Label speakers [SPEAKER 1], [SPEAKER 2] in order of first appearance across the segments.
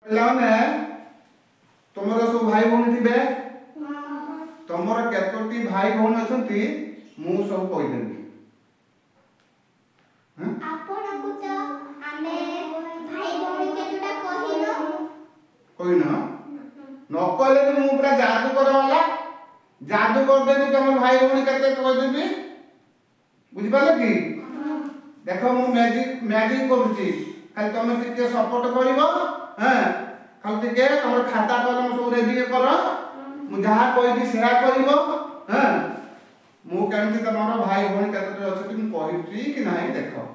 [SPEAKER 1] ପିଲାମାନେ ତୁମର ସବୁ ଭାଇ ଭଉଣୀ ଥିବେ ତମର କେତୋଟି ଭାଇ ଭଉଣୀ ଅଛନ୍ତି ମୁଁ ସବୁ କହିଦେବି
[SPEAKER 2] ଆପଣଙ୍କୁ ତ ଆମେ ଭାଇ ଭଉଣୀ କେତେଟା କହିନ
[SPEAKER 1] न कहले तो मु पूरा जादू कर वाला जादू कर देबी तुम भाई भौणी केते कह देबी बुझि पाले कि देखो मु मैजिक करूची खाली तुम टिके सपोर्ट करिवो हैं खाली टिके तुम खाता कलम सब रेडी कर मु जहा कहबी सेहा करिवो हैं मु केमति तमरो भाई भौणी केते अछि मु कहित्री कि नाही देखो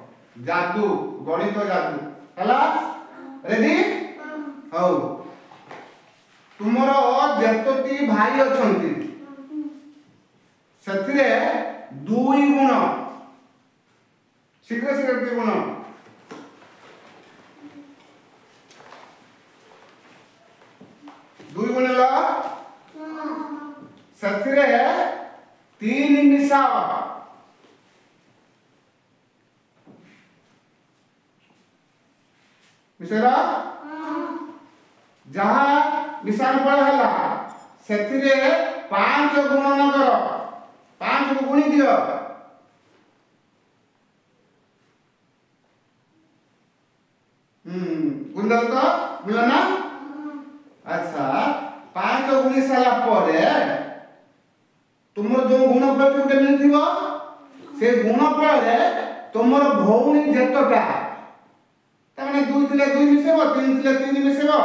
[SPEAKER 1] जादू गणित जादू हला रेडी हो तुमरो जेतोटी भाई अछंती सथिरे दुई गुण शीघ्र शीघ्र दुई गुण ला सथिरे तीन मिसाव मिसेरा जहाँ मिसान पड़ हला सेथिरे 5 गुण न कर 5 को गुणी दियो गुणदल तो मिला ना अच्छा 5 गुणी साला परे तुमर जो गुणफल के मिलथिबो से गुणफल रे तुमर भौणी जेतटा तने 2 थिले 2 मिसेबो 3 थिले 3 मिसेबो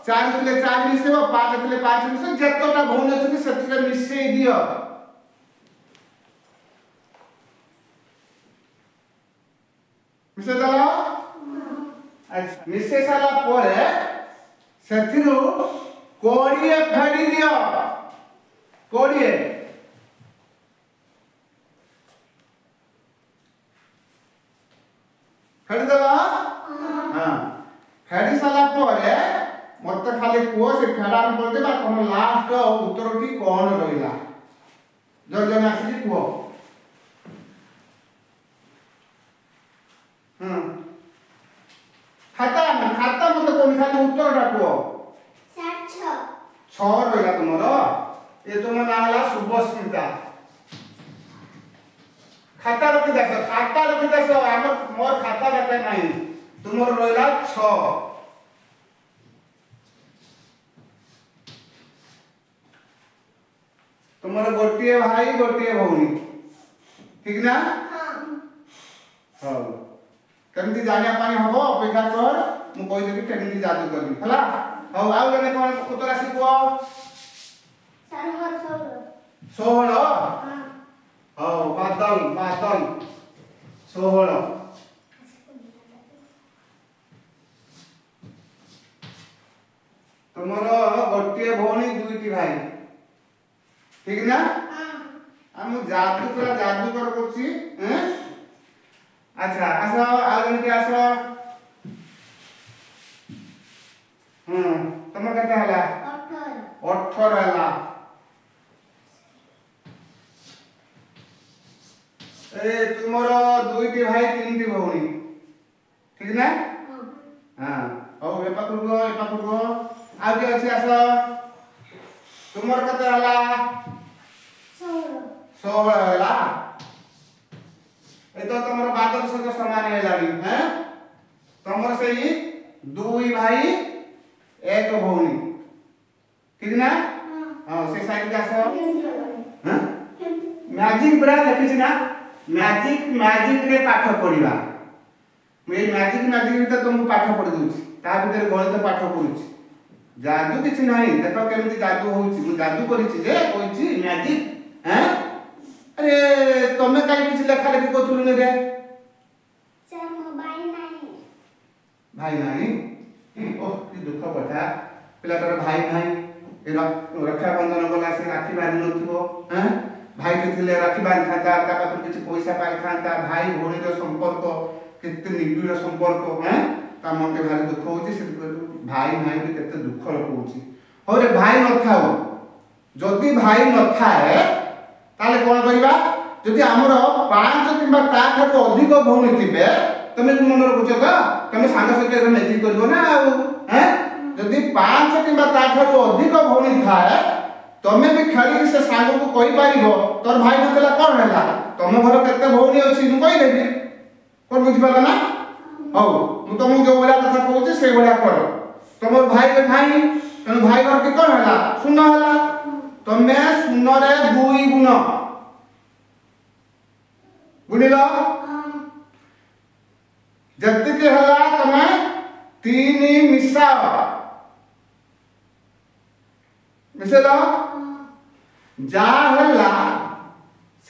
[SPEAKER 1] 4 थिले 4 मिसेबो 5 थिले 5 मिसेबो जेतटा भौणी अछि सेतिरे मिसेई दियो मिसे दला अच्छा मिसे साला परे सेतिरु कोड़िए फेडी दियो कोड़िए फेडी दला हां फेडी साला परे मत खाली को से फेडा कर देबा तुम लास्ट उत्तरटी कोन रहिला जर जन आसी को खाता मत कोन खाली उत्तरटा को
[SPEAKER 2] 6
[SPEAKER 1] रहिला तुमरो ए तुम नाला शुभस्मिता खाता रखि देस हमर मोर खाता रखे नाही तुमर रहिला 6 तुमर गोटिए भाई गोटिए भौणी ठीक ना हां केमती जानिया पानी हबो अपेक्षा कर मु कहि देबी केमती जादू करबी हला हां आउ जने कोन उत्तर आसी को 16 हां बादल 16 तुमरो गोटिए भौणी दुईटी भाई ठीक ना हम जादू कर करछि हैं अच्छा आसो आगन के आसो तुम केते हला 18 हला ए तुमरो दुईटी भाई तीनटी भौणी ठीक ना हां ओ ए पाखुर गो आ के अछि आसो तुमर केते हला 16 हला ए तो तुमर बादल सहित समान हेलानी हैं तुमर सही दुई भाई एक भौणी ठीक ना हां से साइड का आसो हैं मैजिक बड़ा देखि ना मैजिक रे पाठ पढिबा मैं मैजिक रे तुम पाठ पढि दूची ता भीतर गणित पाठ पढुची जादू किछ नाही देखो केमती जादू होउची मु जादू करिछि जे कोइछि मैजिक हैं अरे तमे काई किछ लेखा लेखि कोथुलु ने रे
[SPEAKER 2] सर मोबाइल
[SPEAKER 1] भाई नाही ओ की दुख कथा पिलाटर भाई ए रक्षा बंधन गला से राखी बांधि नथिबो हैं भाई के थिले राखी बांधि खाता का पाखर किछ पैसा पाइ खांता भाई भौणी रो संपर्क केते निबिड़ संपर्क हैं ता मन के भारी दुख होची से भाई भी केते दुख होची हो रे भाई न थाओ जदी भाई न थाए ताले कोन करिबा जदी हमरो 5 किंबा ता ठारो अधिक भौणी थिबे तमे मन बुझो का तमे सांग सके मैजिक करबो ना हैं जदि 5 किंबा ताठारु अधिक भौणी थाए तमे भी खेली से सांग को कहि पारिबो तोर भाई मतला कोन हैला तमे घर केते भौणी अछि मु कहि देबी कोन बुझि पाला ना हो मु तुमको जो बड़ा कथा कहूची से बड़ा करो तुम भाई के भाई तनु भाई घर के कोन हैला शून्य हैला तमे शून्य रे 2 गुण गुणिलो जति के हला तमे 3 मिसाओ मिसेलो जा हला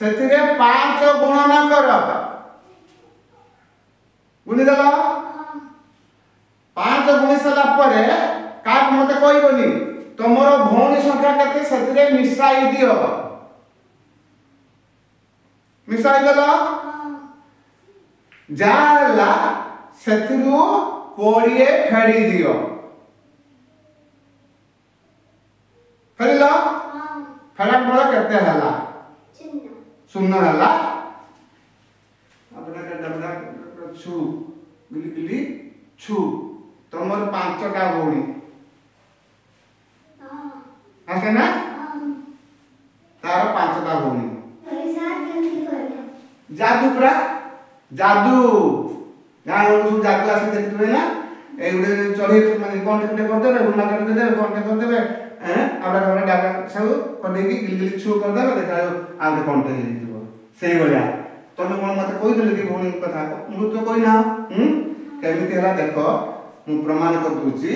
[SPEAKER 1] सेतिरे 5 गुणन कर गुणी देलो 5 गुणी सला परे काट मते कहबोनी तमरो भौणी संख्या केते सेतिरे मिसाई दियो मिसाई देलो जाला सेतिरु 20 फेडी दियो फेडिलो फेडा पड़ा केते हला शून्य हला अपना के डबरा छु गिली गिली छु तमर 5टा भौणी आके ना तार 5टा भौणी जादू पूरा जादू गाँ लोग सब जादू आसी देखते ना ए उडे चढ़े माने कोन ठे कर देबे गुना कर देबे कोन ठे कर देबे हैं आबरा हमरा डागा सब कर देगी गिल गिल छु कर देबे देखायो आगे कोन ठे दिबो सेही बलिया तमे कोन मते कहि देले कि भौणी कथा मु तो कहि ना केमिति हला देखो मु प्रमाण कर दूची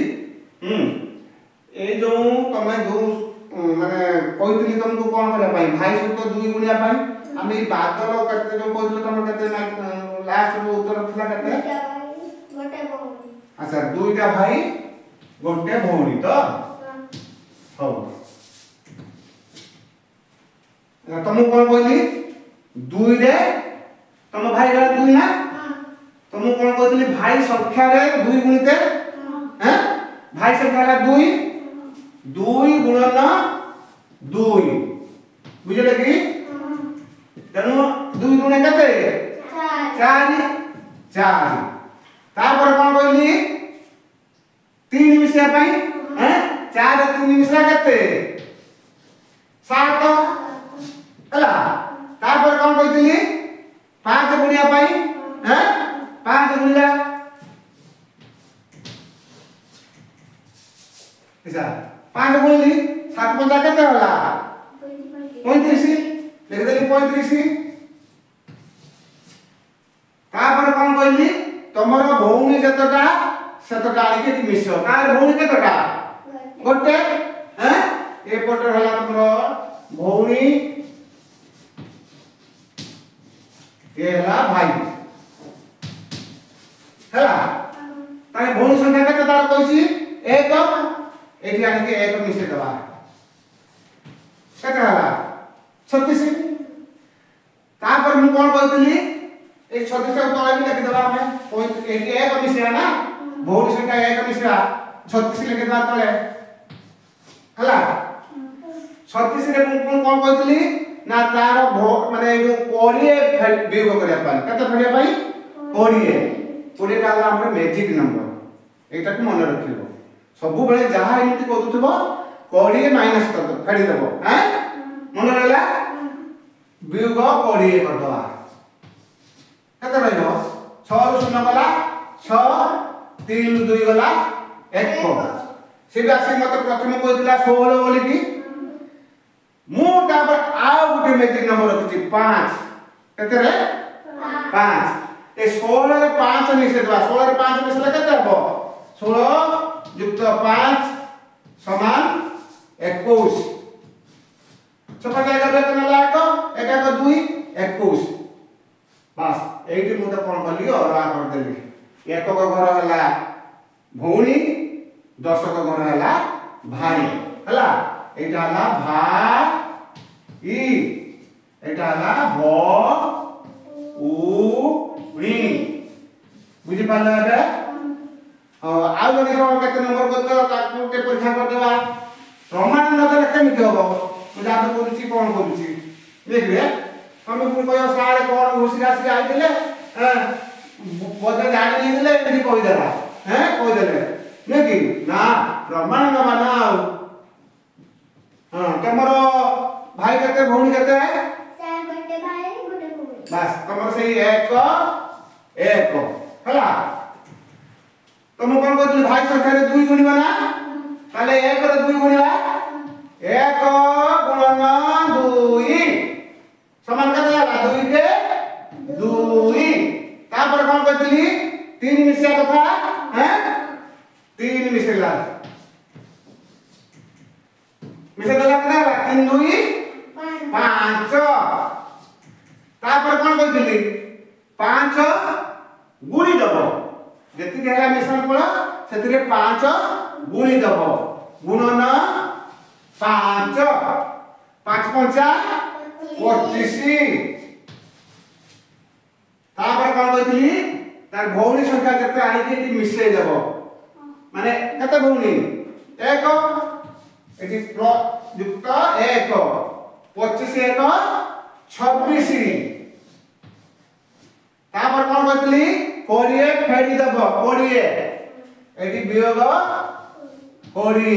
[SPEAKER 1] ए जो तमे जो माने कहितली तुमको कोन करे भाई भाई सहित 2 गुणिया भाई आमे बादल करते जो कहले तमे कते लास्ट रो उत्तर थला कते
[SPEAKER 2] गोटे भौणी
[SPEAKER 1] अच्छा 2टा भाई गोटे भौणी तो हो तुम कोन कहली 2 रे तुम भाई रे 2 ना तुम कोन कहली भाई संख्या रे 2 गुणिते हैं भाई संख्या रे 2 गुणन 2 बुझले कि तनु 2 गुणे कते 4 तापर कोन कहली 3 मिसिया पई हैं 4 रे 3 मिसिया कते 7 हला तापर कोन कहली 5 गुणिया पई हैं 5 गुणिया ऐसा 5 गुणली 7 पंजा कते होला 35 लिख देली 35 तापर कोन कहली तमरो भौणी जतटा सतटा आके मिसो कार भौणी केतटा गोटे हैं ए पटर हला तमरो भौणी ए हला भाई हला ताके भौणी संख्या केते तार कहछि 1 एठी आके 1 मिसे दबा केते हला 36 तापर मु कोन कहतली एक 36 को तळे भी लिख देबा हमें पॉइंट 1 मिसिया ना भौणी संख्या 1 मिसिया 36 लिख देबा तळे हला 36 रे कोन कहतली ना तार माने जो 20 वियोग करिया पाई कते फेडिया पाई 20 टा हला हमर मैजिक नंबर एटा को मन रखिबो सब बेले जहा एमिति करूथबो 20 माइनस कर दो फेडी देबो हैं मन रहला वियोग 20 कर दवा कते रहइबो 6 रु 0 गला 6 3 रु 2 गला 1 से आसी मते प्रथम कहतिला 16 बोली कि मु तापर आउ गुटे मैजिक नंबर रखछि 5 कते रे 5 ए 16 रे 5 मिसे दबा 16 रे 5 मिसले कते हबो 16 युक्त 5 समान 21 सपा का करले तने लाको 1 1 2 21 बस एठी मु त कोन करली और आ कर देली एक को घर हला भौणी 10 को घर हला भाई हला एटा हला भाई एटा हला भ उ वी बुझि पाला बे आ जने को केते नंबर करतो ताकू के परीक्षा कर देबा प्रमाण न देले केमिति होबो मु जातो करूची कोन करूची देख रे हम पुन कयो सारे कोन होसिरा से आइले बदे गाड़ी नहीं दिले एठी कहि देला हैं कहि देले ने कि ना प्रमाण न मान हां तमरो भाई केते भौणी केते
[SPEAKER 2] चार गोटे भाई गोटे भौणी
[SPEAKER 1] बस तमरो सही एक हला तुम कोन कहतली भाई संख्या रे 2 गुणिबा ना ताले 1 रे 2 गुणिबा 1 गुणन 2 समान केते होला 2 के 2 तापर कोन कहतली 3 मिसिया कथा हैं 3 मिसेला मिसे देला केते होला 3 2 5 तापर कोन कहतली 5 गुणी दबो जेति हेला मिश्रण फल सेतिरे 5 गुणी दबो गुणन 5 5 पंचा 25 तापर कोन कहतली तार भौणी संख्या केते आनी के मिसै देबो माने केते भौणी 1 एटी युक्त 1 25 1 26 तापर कोन कहतली 20 फेडी दबो 20 एटी वियोग 20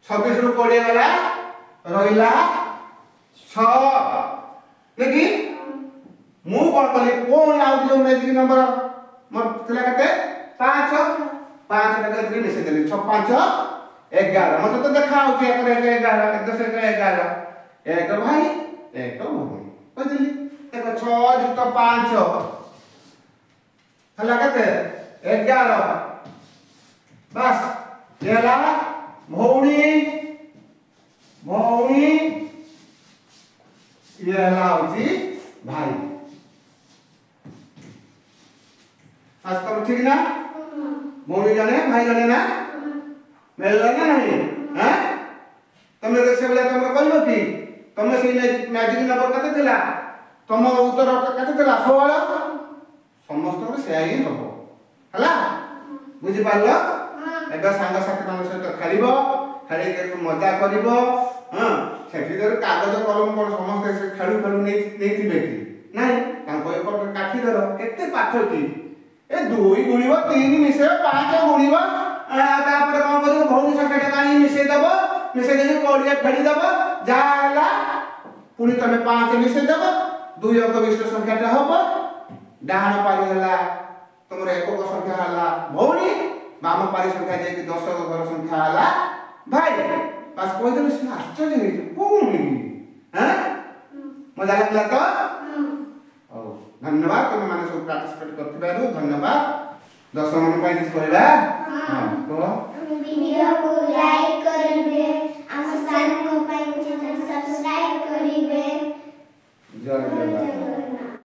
[SPEAKER 1] 26 रु 20 गला रहिला 6 लेकि मु कोन कहली कोन आउ जो मैजिक नंबर मोर थिला कते 5 5 टका 3 मिसे देली 6 5 11 मते तो देखा हो कि 1 11 1 10 11 एक भाई एक भौणी बुझली देखो 6 जुक्त 5 हला कते 11 बस येला भौणी भौणी येला होची भाई आज तब ठीक ना भौणी जाने भाई जाने ना मेल ना नहीं हैं तमे से बेला तमे कहलो कि तमे से मैजिक नंबर कते थिला तम उत्तर कते थिला 16 समस्त को से ही हबो हला बुझि पारलो एबा संग साथी मान सहित खेलिबो खेली के मजा करिवो हां सेठी दर कागज कलम पर समस्त से खेलु खेलु नै थिबे कि नाही का कोइ पर काठी धर केते पाठ कि ए 2 गुणिबो 3 मिसे 5 गुणिबो तापर कोन करिवो भौणी संख्या कानी मिसे दबो मिसे दे कोडिया फेडी दबो जाला पुनी तमे 5 मिसे दबो 2 अंक विशिष्ट संख्याटा हबो डाहाण पारी हला तमर एकक संख्या हला भौणी बाम पारी संख्या जे कि 10 घर संख्या हला भाई बस कोइ दिन से आश्चर्य हे कोन हैं मजा लागला तो ओ धन्यवाद तुम माने सब पार्टिसिपेट करथिबारु धन्यवाद 10 मन पाई दिस करबा हां तो
[SPEAKER 2] वीडियो को लाइक करिवे आ चैनल को पाई सब्सक्राइब करिवे
[SPEAKER 1] जय